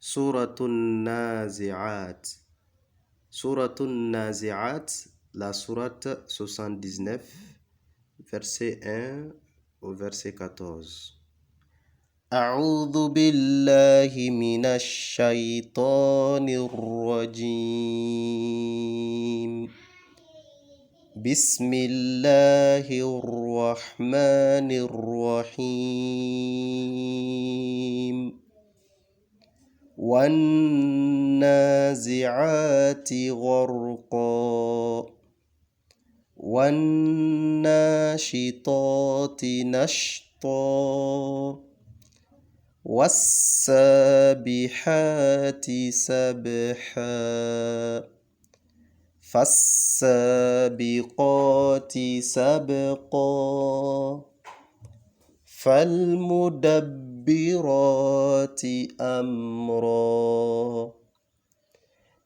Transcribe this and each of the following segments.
Suratun Nazi'at. Suratun Nazi'at, la sourate 79, verset 1 au verset 14. أعوذ بالله من الشيطان الرجيم. بسم الله الرحمن الرحيم. والنازعات غرقا والناشطات نشطا والسابحات سبحا فالسابقات سبقا فالمدبرات أمرا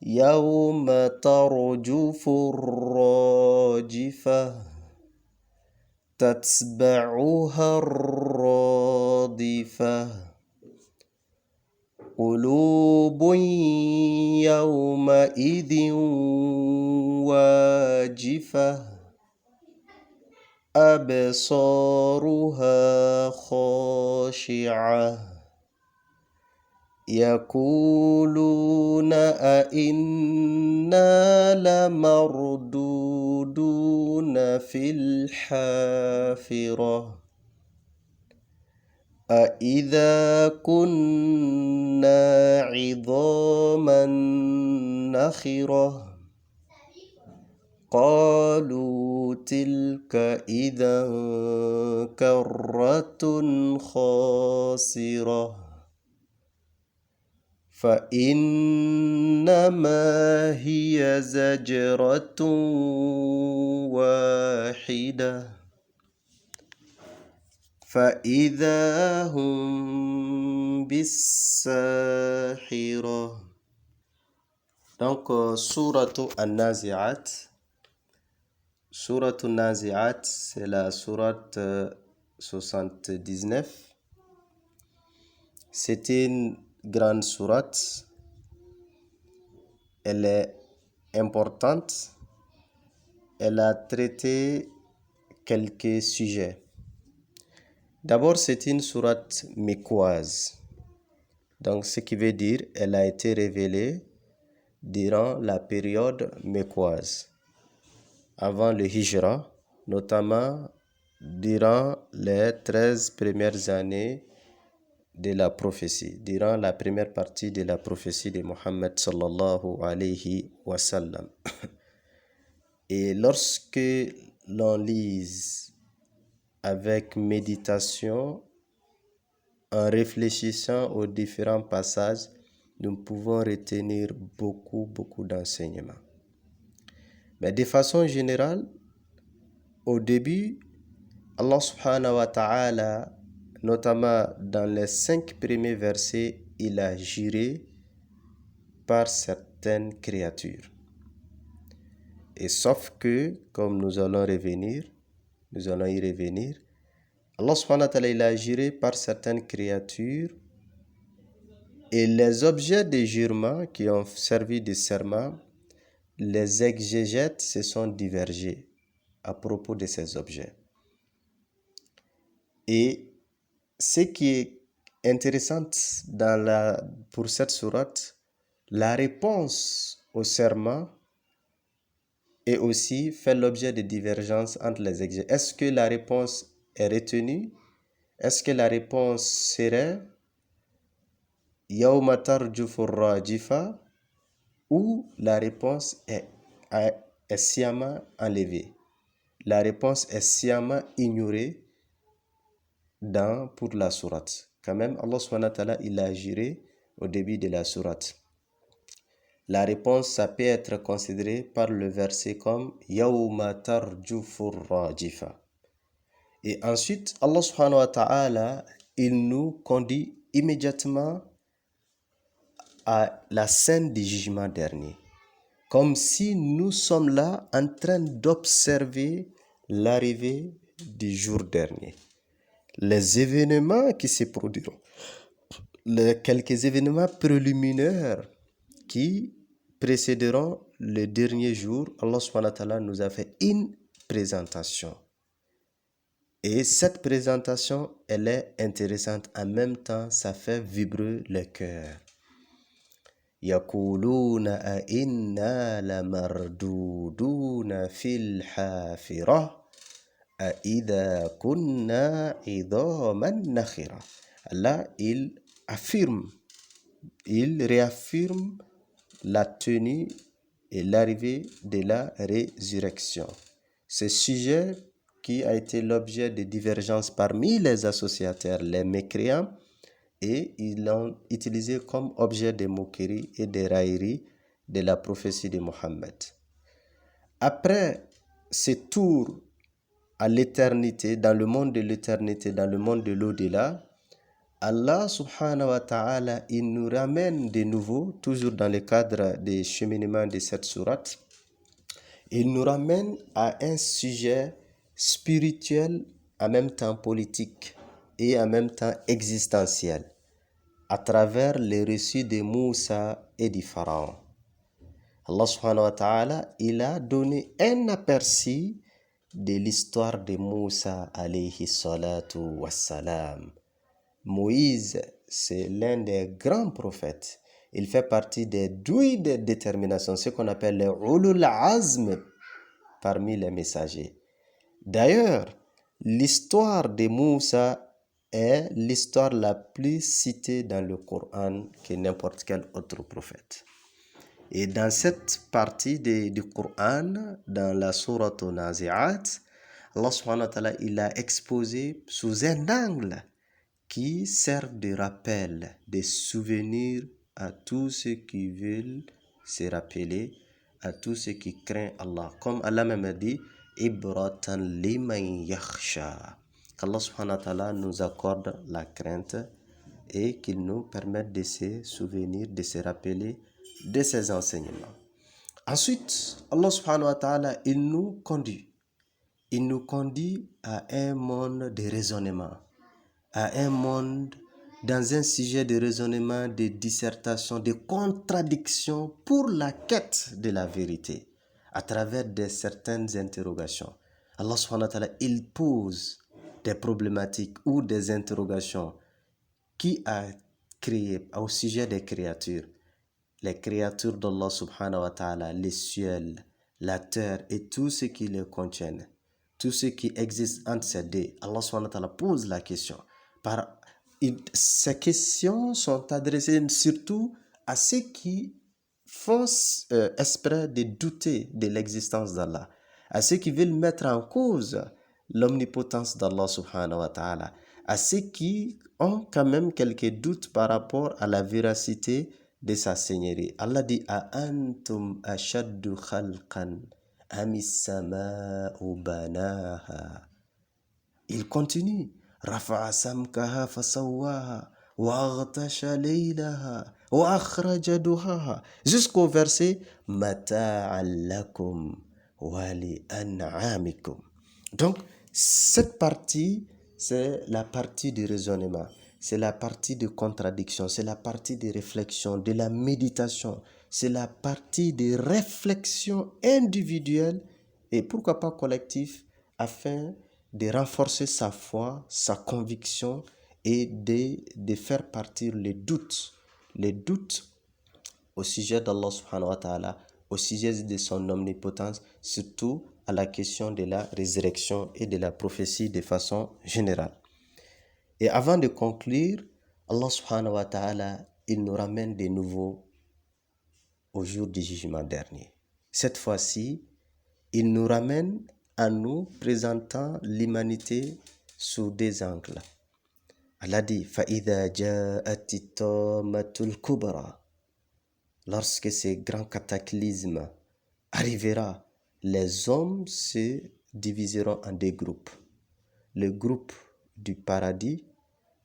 يوم ترجف الراجفة تتبعها الرادفة قلوب يومئذ واجفة أبصارها خاشعة يقولون أئنا لمردودون في الحافرة أإذا كنا عظاما نخرة قالوا تلك إذا كرة خاسرة فإنما هي زجرة واحدة فإذا هم بالساحرة. Donc, Sourate An-Nazi'at. Sourate An-Nazi'at, c'est la sourate 79. C'était une grande sourate. Elle est importante. Elle a traité quelques sujets. D'abord, c'est une sourate mécoise. Donc, ce qui veut dire elle a été révélée durant la période mécoise, avant le Hijra, notamment durant les 13 premières années de la prophétie, durant la première partie de la prophétie de Mohammed sallallahu alayhi wa sallam. Et lorsque l'on lise avec méditation, en réfléchissant aux différents passages, nous pouvons retenir beaucoup d'enseignements. Mais de façon générale, au début, Allah subhanahu wa ta'ala, notamment dans les 5 premiers versets, il a juré par certaines créatures. Et sauf que, comme nous allons y revenir, Allah subhanahu wa ta'ala, il a juré par certaines créatures et les objets de jurement qui ont servi de serment, les exégètes se sont divergés à propos de ces objets. Et ce qui est intéressant pour cette sourate, la réponse au serment est aussi fait l'objet de divergences entre les exégètes. Est-ce que la réponse est retenue? Est-ce que la réponse serait Yawma tarjufu rajifa ou la réponse est sciemment enlevée? La réponse est sciemment ignorée pour la sourate. Quand même, Allah subhanahu wa ta'ala, il a juré au début de la sourate. La réponse, ça peut être considéré par le verset comme Yawma tarjufu rajifa. Et ensuite, Allah subhanahu wa ta'ala, il nous conduit immédiatement à la scène du jugement dernier. Comme si nous sommes là en train d'observer l'arrivée du jour dernier. Les événements qui se produiront quelques événements préliminaires qui précéderont le dernier jour. Allah subhanahu wa ta'ala nous a fait une présentation. Et cette présentation, elle est intéressante. En même temps, ça fait vibrer le cœur. يقولون أئنا لمردودون في الحافرة أئذا كنا عظاما نخرة. Là, il réaffirme la tenue et l'arrivée de la résurrection. Ce sujet qui a été l'objet de divergences parmi les associateurs, les mécréants, et ils l'ont utilisé comme objet de moquerie et de raillerie de la prophétie de Mohammed. Après ce tour à l'éternité, dans le monde de l'éternité, dans le monde de l'au-delà, Allah subhanahu wa ta'ala, il nous ramène de nouveau, toujours dans le cadre des cheminements de cette sourate, il nous ramène à un sujet spirituel, en même temps politique et en même temps existentiel, à travers les récits de Moussa et du Pharaon. Allah subhanahu wa ta'ala, il a donné un aperçu de l'histoire de Moussa alayhi salatu wassalam. Moïse, c'est l'un des grands prophètes. Il fait partie des douilles de détermination, ce qu'on appelle les ulul azm parmi les messagers. D'ailleurs, l'histoire de Moussa est l'histoire la plus citée dans le Coran que n'importe quel autre prophète. Et dans cette partie du Coran, dans la sourate Nazi'at, Allah subhanahu wa ta'ala, il a exposé sous un angle qui sert de rappel, de souvenir à tous ceux qui veulent se rappeler, à tous ceux qui craignent Allah. Comme Allah même dit, Ibratan liman yakhsha. Qu'Allah subhanahu wa ta'ala nous accorde la crainte et qu'il nous permette de se souvenir, de se rappeler de ses enseignements. Ensuite, Allah subhanahu wa ta'ala, il nous conduit. Il nous conduit à un monde de raisonnement, à un monde dans un sujet de raisonnement, de dissertation, de contradiction pour la quête de la vérité à travers certaines interrogations. Allah subhanahu wa ta'ala, il pose des problématiques ou des interrogations qui a créé au sujet des créatures. Les créatures d'Allah subhanahu wa ta'ala, les cieux, la terre et tout ce qui les contient, tout ce qui existe entre ces deux. Allah subhanahu wa ta'ala pose la question. Ces questions sont adressées surtout à ceux qui font esprit de douter de l'existence d'Allah, à ceux qui veulent mettre en cause l'omnipotence d'Allah subhanahu wa ta'ala, à ceux qui ont quand même quelques doutes par rapport à la véracité de sa seigneurie. Allah dit A antum ashaddu khalqan amis sama'u banaha. Il continue Rafa'a samkaha fasawwaha wa aghtasha laylaha wa akhraja duhaha jusqu'au verset Mata'an lakum wa li an'amikum. Donc cette partie, c'est la partie du raisonnement, c'est la partie de contradiction, c'est la partie de réflexion, de la méditation, c'est la partie de réflexion individuelle et pourquoi pas collective afin de renforcer sa foi, sa conviction et de faire partir les doutes au sujet d'Allah subhanahu wa ta'ala, au sujet de son omnipotence, surtout à la question de la résurrection et de la prophétie de façon générale. Et avant de conclure, Allah subhanahu wa ta'ala, il nous ramène de nouveau au jour du jugement dernier. Cette fois-ci, il nous ramène en nous présentant l'humanité sous des angles. Allah dit فَإِذَا جَاءَتِ الطَّامَّةُ الْكُبْرَى. Lorsque ce grand cataclysme arrivera, les hommes se diviseront en deux groupes. Le groupe du paradis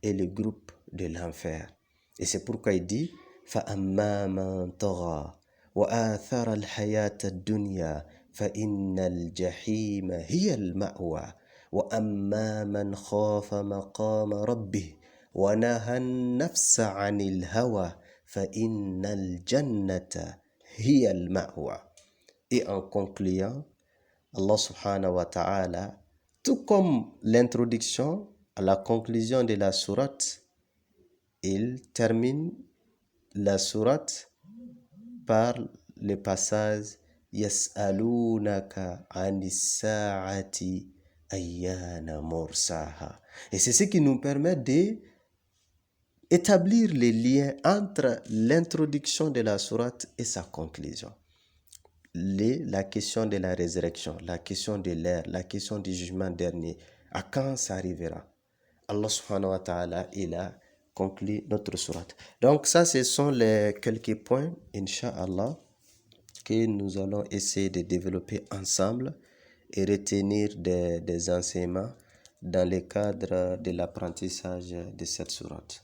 et le groupe de l'enfer. Et c'est pourquoi il dit فَأَمَّا مَنْ طَغَى وَآثَرَ الْحَيَاةَ الدُّنْيَا فَإِنَّ الْجَحِيمَ هِيَ الْمَأْوَى وَأَمَّا مَنْ خَافَ مَقَامَ رَبِّهِ وَنَهَى النَّفْسَ عَنِ الْهَوَى فَإِنَّ الْجَنَّةَ هِيَ الْمَأْوَى. Et en concluant, Allah subhanahu wa ta'ala, tout comme l'introduction, à la conclusion de la sourate, il termine la sourate par le passage يَسْأَلُونَكَ عَنِ السَّاعَةِ أَيَّانَ مُرْسَاهَا. Et c'est ce qui nous permet d'établir les liens entre l'introduction de la sourate et sa conclusion. La question de la résurrection, la question de l'heure, la question du jugement dernier, à quand ça arrivera? Allah subhanahu wa ta'ala, il a conclu notre sourate. Donc ça, ce sont les quelques points, Inch'Allah, que nous allons essayer de développer ensemble et retenir des enseignements dans le cadre de l'apprentissage de cette sourate.